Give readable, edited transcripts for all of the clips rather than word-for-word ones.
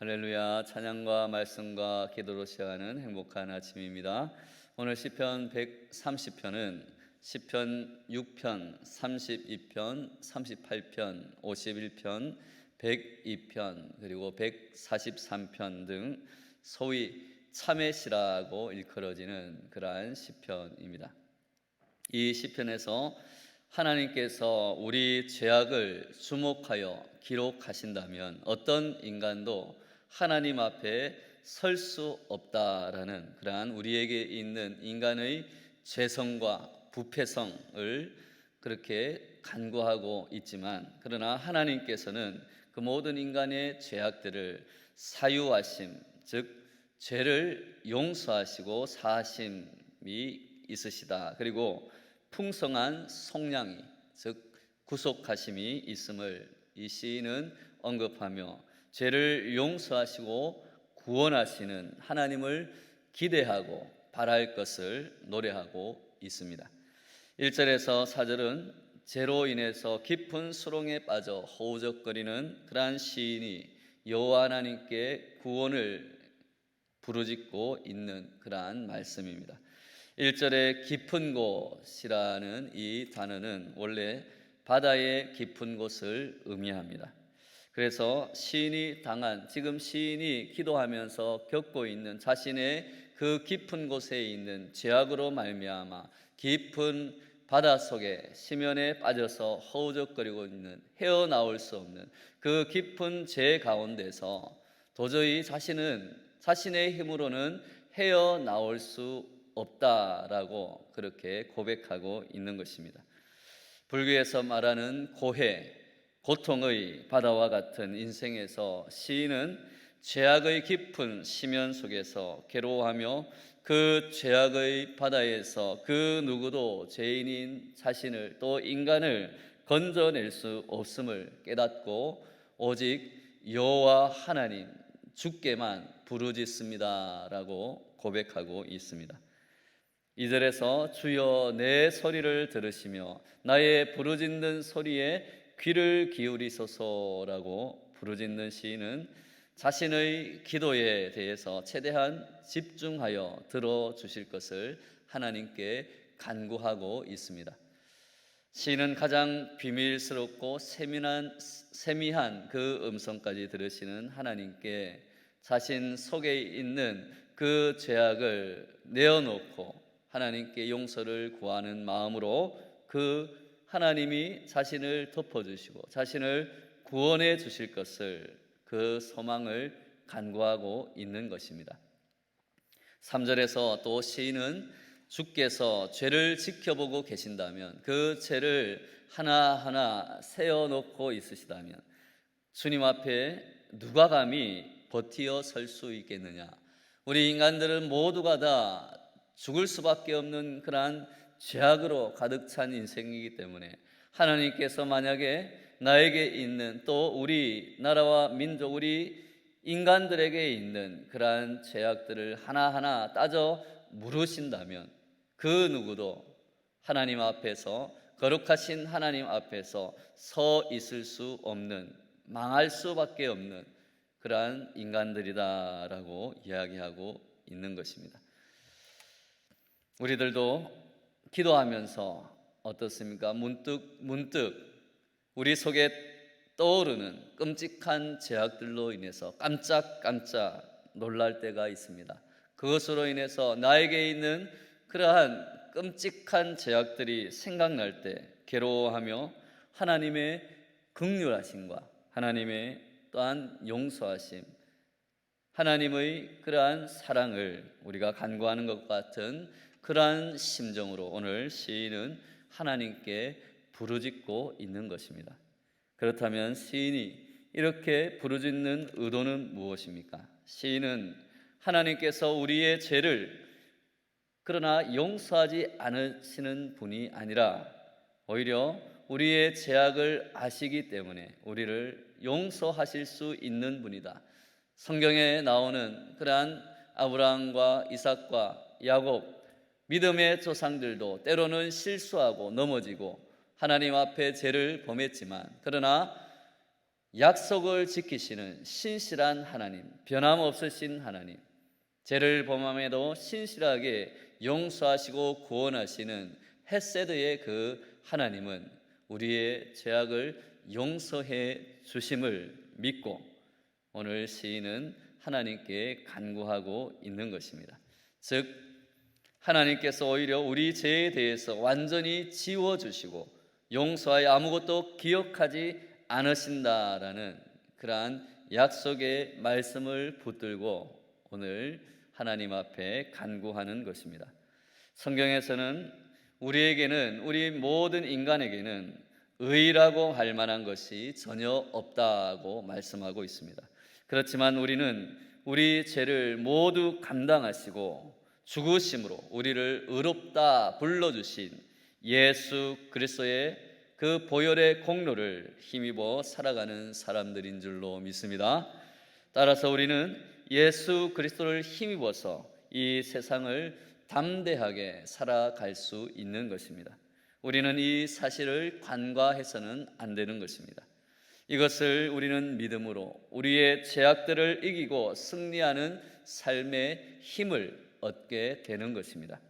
할렐루야. 찬양과 말씀과 기도로 시작하는 행복한 아침입니다. 오늘 시편 130편은 시편 6편, 32편, 38편, 51편, 102편 그리고 143편 등 소위 참회시라고 일컬어지는 그러한 시편입니다. 이 시편에서 하나님께서 우리 죄악을 주목하여 기록하신다면 어떤 인간도 하나님 앞에 설 수 없다라는 그러한 우리에게 있는 인간의 죄성과 부패성을 그렇게 간구하고 있지만, 그러나 하나님께서는 그 모든 인간의 죄악들을 사유하심, 즉 죄를 용서하시고 사하심이 있으시다. 그리고 풍성한 속량이, 즉 구속하심이 있음을 이 시인은 언급하며 죄를 용서하시고 구원하시는 하나님을 기대하고 바랄 것을 노래하고 있습니다. 1절에서 4절은 죄로 인해서 깊은 수렁에 빠져 허우적거리는 그러한 시인이 여호와 하나님께 구원을 부르짖고 있는 그러한 말씀입니다. 1절에 깊은 곳이라는 이 단어는 원래 바다의 깊은 곳을 의미합니다. 그래서 시인이 당한, 지금 시인이 기도하면서 겪고 있는 자신의 그 깊은 곳에 있는 죄악으로 말미암아 깊은 바다 속에 심연에 빠져서 허우적거리고 있는, 헤어나올 수 없는 그 깊은 죄 가운데서 도저히 자신의 힘으로는 헤어나올 수 없다라고 그렇게 고백하고 있는 것입니다. 불교에서 말하는 고해, 고통의 바다와 같은 인생에서 시인은 죄악의 깊은 심연 속에서 괴로워하며 그 죄악의 바다에서 그 누구도 죄인인 자신을, 또 인간을 건져낼 수 없음을 깨닫고 오직 여호와 하나님 주께만 부르짖습니다라고 고백하고 있습니다. 2절에서 주여 내 소리를 들으시며 나의 부르짖는 소리에 귀를 기울이소서라고 부르짖는 시인은 자신의 기도에 대해서 최대한 집중하여 들어주실 것을 하나님께 간구하고 있습니다. 시인은 가장 비밀스럽고 세미한 그 음성까지 들으시는 하나님께 자신 속에 있는 그 죄악을 내어놓고 하나님께 용서를 구하는 마음으로 그 하나님이 자신을 덮어주시고 자신을 구원해 주실 것을, 그 소망을 간구하고 있는 것입니다. 3절에서 또 시인은 주께서 죄를 지켜보고 계신다면, 그 죄를 하나하나 세어놓고 있으시다면 주님 앞에 누가 감히 버티어 설 수 있겠느냐. 우리 인간들은 모두가 다 죽을 수밖에 없는 그러한 죄악으로 가득 찬 인생이기 때문에 하나님께서 만약에 나에게 있는, 또 우리 나라와 민족, 우리 인간들에게 있는 그러한 죄악들을 하나하나 따져 물으신다면 그 누구도 하나님 앞에서, 거룩하신 하나님 앞에서 서 있을 수 없는, 망할 수밖에 없는 그러한 인간들이다라고 이야기하고 있는 것입니다. 우리들도 기도하면서 어떻습니까? 문득 우리 속에 떠오르는 끔찍한 죄악들로 인해서 깜짝깜짝 놀랄 때가 있습니다. 그것으로 인해서 나에게 있는 그러한 끔찍한 죄악들이 생각날 때 괴로워하며 하나님의 긍휼하심과 하나님의 또한 용서하심, 하나님의 그러한 사랑을 우리가 간구하는 것 같은 그러한 심정으로 오늘 시인은 하나님께 부르짖고 있는 것입니다. 그렇다면 시인이 이렇게 부르짖는 의도는 무엇입니까? 시인은 하나님께서 우리의 죄를 그러나 용서하지 않으시는 분이 아니라 오히려 우리의 죄악을 아시기 때문에 우리를 용서하실 수 있는 분이다. 성경에 나오는 그러한 아브라함과 이삭과 야곱, 믿음의 조상들도 때로는 실수하고 넘어지고 하나님 앞에 죄를 범했지만, 그러나 약속을 지키시는 신실한 하나님, 변함없으신 하나님, 죄를 범함에도 신실하게 용서하시고 구원하시는 헤세드의 그 하나님은 우리의 죄악을 용서해 주심을 믿고 오늘 시인은 하나님께 간구하고 있는 것입니다. 즉 하나님께서 오히려 우리 죄에 대해서 완전히 지워주시고 용서하여 아무것도 기억하지 않으신다라는 그러한 약속의 말씀을 붙들고 오늘 하나님 앞에 간구하는 것입니다. 성경에서는 우리에게는, 우리 모든 인간에게는 의라고 할 만한 것이 전혀 없다고 말씀하고 있습니다. 그렇지만 우리는 우리 죄를 모두 감당하시고 죽으심으로 우리를 의롭다 불러주신 예수 그리스도의 그 보혈의 공로를 힘입어 살아가는 사람들인 줄로 믿습니다. 따라서 우리는 예수 그리스도를 힘입어서 이 세상을 담대하게 살아갈 수 있는 것입니다. 우리는 이 사실을 간과해서는 안 되는 것입니다. 이것을 우리는 믿음으로 우리의 죄악들을 이기고 승리하는 삶의 힘을 얻게 되는 것입니다.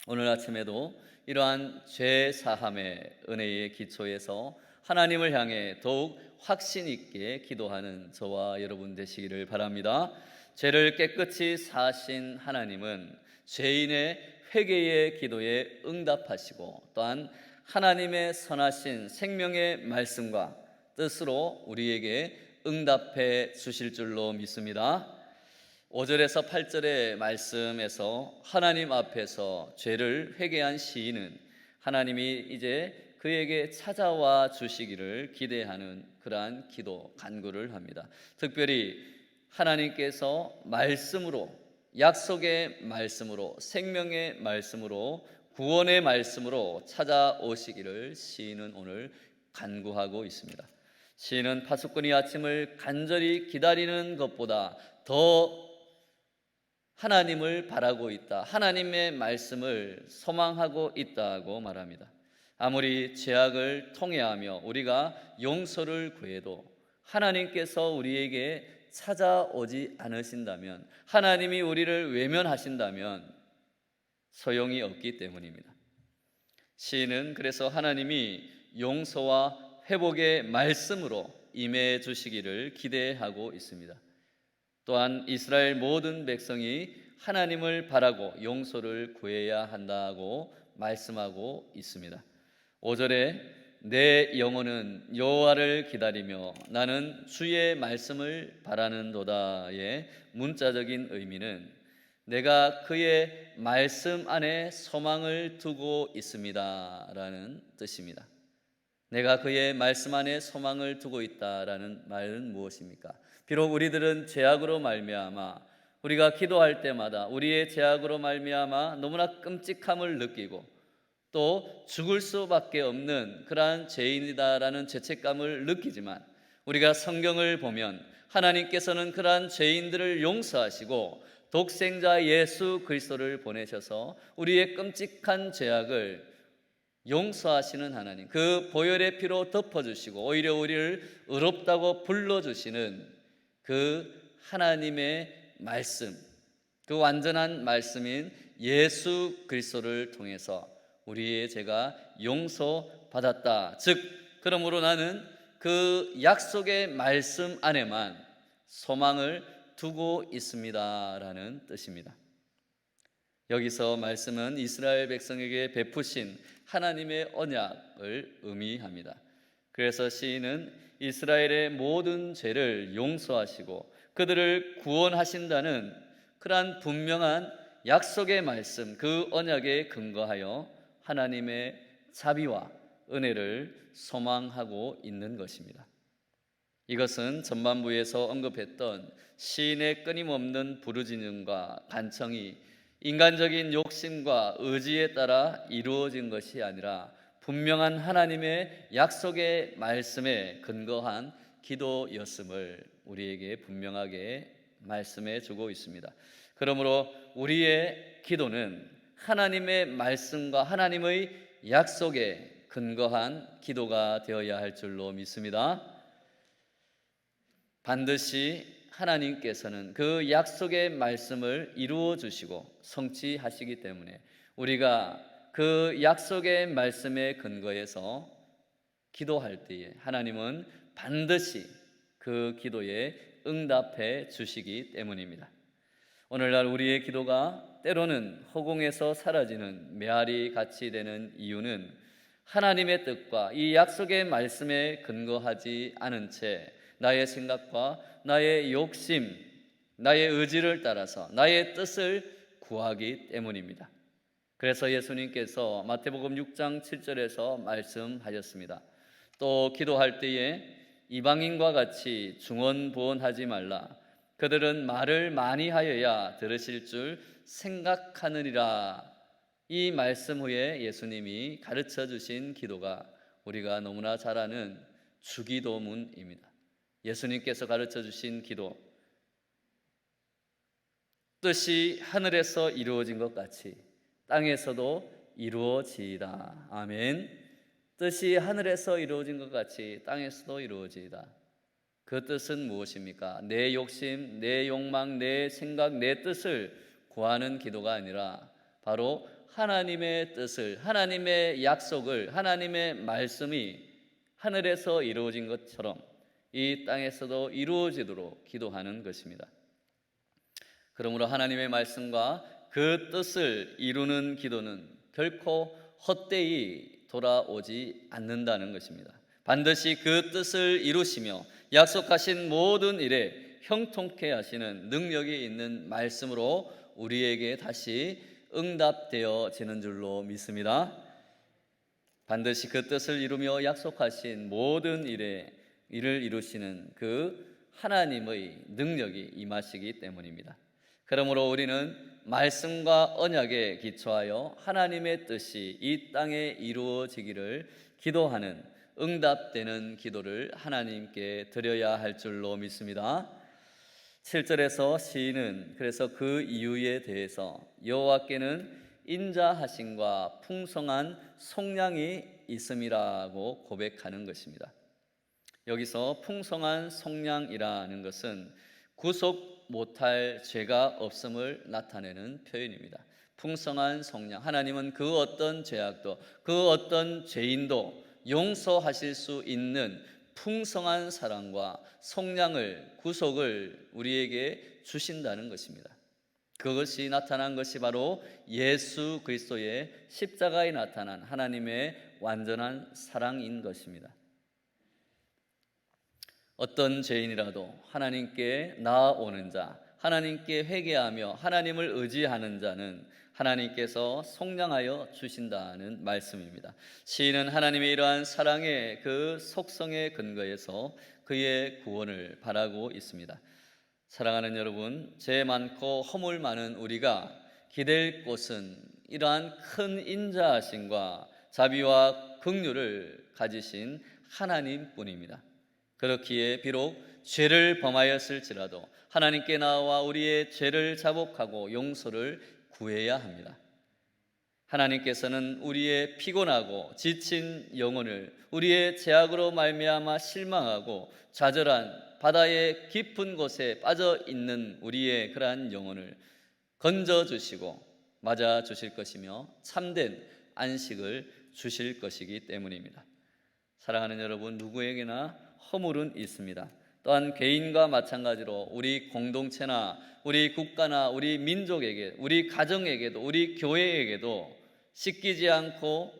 오늘 아침에도 이러한 죄 사함의 은혜의 기초에서 하나님을 향해 더욱 확신 있게 기도하는 저와 여러분 되시기를 바랍니다. 죄를 깨끗이 사하신 하나님은 죄인의 회개의 기도에 응답하시고 또한 하나님의 선하신 생명의 말씀과 뜻으로 우리에게 응답해 주실 줄로 믿습니다. 5절에서 8절의 말씀에서 하나님 앞에서 죄를 회개한 시인은 하나님이 이제 그에게 찾아와 주시기를 기대하는 그러한 기도, 간구를 합니다. 특별히 하나님께서 말씀으로, 약속의 말씀으로, 생명의 말씀으로, 구원의 말씀으로 찾아오시기를 시인은 오늘 간구하고 있습니다. 시인은 파수꾼이 아침을 간절히 기다리는 것보다 더 하나님을 바라고 있다, 하나님의 말씀을 소망하고 있다고 말합니다. 아무리 죄악을 통회하며 우리가 용서를 구해도 하나님께서 우리에게 찾아오지 않으신다면, 하나님이 우리를 외면하신다면 소용이 없기 때문입니다. 시인은 그래서 하나님이 용서와 회복의 말씀으로 임해 주시기를 기대하고 있습니다. 또한 이스라엘 모든 백성이 하나님을 바라고 용서를 구해야 한다고 말씀하고 있습니다. 5절에 내 영혼은 여호와를 기다리며 나는 주의 말씀을 바라는도다의 문자적인 의미는 내가 그의 말씀 안에 소망을 두고 있습니다 라는 뜻입니다. 내가 그의 말씀 안에 소망을 두고 있다라는 말은 무엇입니까? 비록 우리들은 죄악으로 말미암아 우리가 기도할 때마다 우리의 죄악으로 말미암아 너무나 끔찍함을 느끼고 또 죽을 수밖에 없는 그러한 죄인이다라는 죄책감을 느끼지만 우리가 성경을 보면 하나님께서는 그러한 죄인들을 용서하시고 독생자 예수 그리스도를 보내셔서 우리의 끔찍한 죄악을 용서하시는 하나님, 그 보혈의 피로 덮어주시고 오히려 우리를 의롭다고 불러주시는 그 하나님의 말씀, 그 완전한 말씀인 예수 그리스도를 통해서 우리의 죄가 용서받았다. 즉 그러므로 나는 그 약속의 말씀 안에만 소망을 두고 있습니다 라는 뜻입니다. 여기서 말씀은 이스라엘 백성에게 베푸신 하나님의 언약을 의미합니다. 그래서 시인은 이스라엘의 모든 죄를 용서하시고 그들을 구원하신다는 그러한 분명한 약속의 말씀, 그 언약에 근거하여 하나님의 자비와 은혜를 소망하고 있는 것입니다. 이것은 전반부에서 언급했던 시인의 끊임없는 부르짖음과 간청이 인간적인 욕심과 의지에 따라 이루어진 것이 아니라 분명한 하나님의 약속의 말씀에 근거한 기도였음을 우리에게 분명하게 말씀해 주고 있습니다. 그러므로 우리의 기도는 하나님의 말씀과 하나님의 약속에 근거한 기도가 되어야 할 줄로 믿습니다. 반드시 하나님께서는 그 약속의 말씀을 이루어 주시고 성취하시기 때문에 우리가 그 약속의 말씀에 근거해서 기도할 때에 하나님은 반드시 그 기도에 응답해 주시기 때문입니다. 오늘날 우리의 기도가 때로는 허공에서 사라지는 메아리 같이 되는 이유는 하나님의 뜻과 이 약속의 말씀에 근거하지 않은 채 나의 생각과 나의 욕심, 나의 의지를 따라서 나의 뜻을 구하기 때문입니다. 그래서 예수님께서 마태복음 6장 7절에서 말씀하셨습니다. 또 기도할 때에 이방인과 같이 중언부언하지 말라. 그들은 말을 많이 하여야 들으실 줄 생각하느니라. 이 말씀 후에 예수님이 가르쳐 주신 기도가 우리가 너무나 잘 아는 주기도문입니다. 예수님께서 가르쳐 주신 기도, 뜻이 하늘에서 이루어진 것 같이 땅에서도 이루어지이다. 아멘. 뜻이 하늘에서 이루어진 것 같이 땅에서도 이루어지이다. 그 뜻은 무엇입니까? 내 욕심, 내 욕망, 내 생각, 내 뜻을 구하는 기도가 아니라 바로 하나님의 뜻을, 하나님의 약속을, 하나님의 말씀이 하늘에서 이루어진 것처럼 이 땅에서도 이루어지도록 기도하는 것입니다. 그러므로 하나님의 말씀과 그 뜻을 이루는 기도는 결코 헛되이 돌아오지 않는다는 것입니다. 반드시 그 뜻을 이루시며 약속하신 모든 일에 형통케 하시는 능력이 있는 말씀으로 우리에게 다시 응답되어지는 줄로 믿습니다. 반드시 그 뜻을 이루며 약속하신 모든 일에 일을 이루시는 그 하나님의 능력이 임하시기 때문입니다. 그러므로 우리는 말씀과 언약에 기초하여 하나님의 뜻이 이 땅에 이루어지기를 기도하는 응답되는 기도를 하나님께 드려야 할 줄로 믿습니다. 7절에서 시인은 그래서 그 이유에 대해서 여호와께는 인자하심과 풍성한 속량이 있음이라고 고백하는 것입니다. 여기서 풍성한 속량이라는 것은 구속 못할 죄가 없음을 나타내는 표현입니다. 풍성한 속량, 하나님은 그 어떤 죄악도 그 어떤 죄인도 용서하실 수 있는 풍성한 사랑과 속량을, 구속을 우리에게 주신다는 것입니다. 그것이 나타난 것이 바로 예수 그리스도의 십자가에 나타난 하나님의 완전한 사랑인 것입니다. 어떤 죄인이라도 하나님께 나아오는 자, 하나님께 회개하며 하나님을 의지하는 자는 하나님께서 속량하여 주신다는 말씀입니다. 시인은 하나님의 이러한 사랑의 그 속성에 근거해서 그의 구원을 바라고 있습니다. 사랑하는 여러분, 죄 많고 허물 많은 우리가 기댈 곳은 이러한 큰 인자하심과 자비와 긍휼을 가지신 하나님뿐입니다. 그렇기에 비록 죄를 범하였을지라도 하나님께 나와 우리의 죄를 자복하고 용서를 구해야 합니다. 하나님께서는 우리의 피곤하고 지친 영혼을 우리의 죄악으로 말미암아 실망하고 좌절한 바다의 깊은 곳에 빠져 있는 우리의 그러한 영혼을 건져 주시고 맞아 주실 것이며 참된 안식을 주실 것이기 때문입니다. 사랑하는 여러분, 누구에게나 허물은 있습니다. 또한 개인과 마찬가지로 우리 공동체나 우리 국가나 우리 민족에게, 우리 가정에게도, 우리 교회에게도 씻기지 않고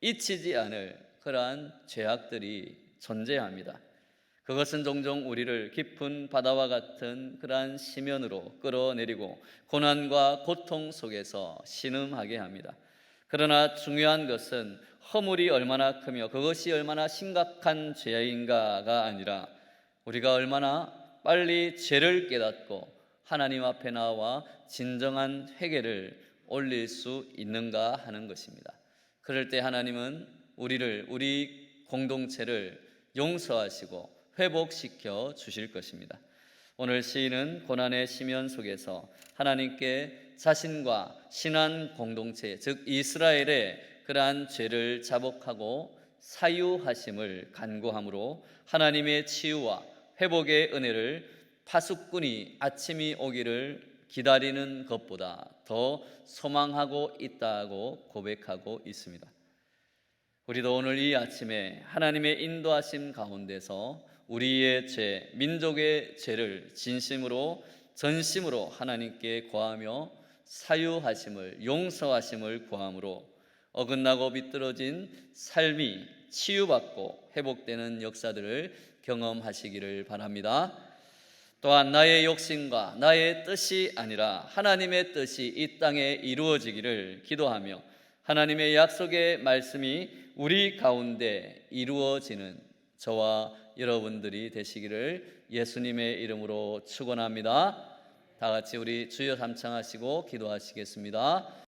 잊히지 않을 그러한 죄악들이 존재합니다. 그것은 종종 우리를 깊은 바다와 같은 그러한 심연으로 끌어내리고 고난과 고통 속에서 신음하게 합니다. 그러나 중요한 것은 허물이 얼마나 크며 그것이 얼마나 심각한 죄인가가 아니라 우리가 얼마나 빨리 죄를 깨닫고 하나님 앞에 나와 진정한 회개를 올릴 수 있는가 하는 것입니다. 그럴 때 하나님은 우리 공동체를 용서하시고 회복시켜 주실 것입니다. 오늘 시인은 고난의 심연 속에서 하나님께 자신과 신한 공동체, 즉 이스라엘의 그러한 죄를 자복하고 사유하심을 간구함으로 하나님의 치유와 회복의 은혜를 파수꾼이 아침이 오기를 기다리는 것보다 더 소망하고 있다고 고백하고 있습니다. 우리도 오늘 이 아침에 하나님의 인도하심 가운데서 우리의 죄, 민족의 죄를 진심으로 전심으로 하나님께 구하며 사유하심을, 용서하심을 구함으로 어긋나고 비뚤어진 삶이 치유받고 회복되는 역사들을 경험하시기를 바랍니다. 또한 나의 욕심과 나의 뜻이 아니라 하나님의 뜻이 이 땅에 이루어지기를 기도하며 하나님의 약속의 말씀이 우리 가운데 이루어지는 저와 여러분들이 되시기를 예수님의 이름으로 축원합니다. 다 같이 우리 주여 삼창하시고 기도하시겠습니다.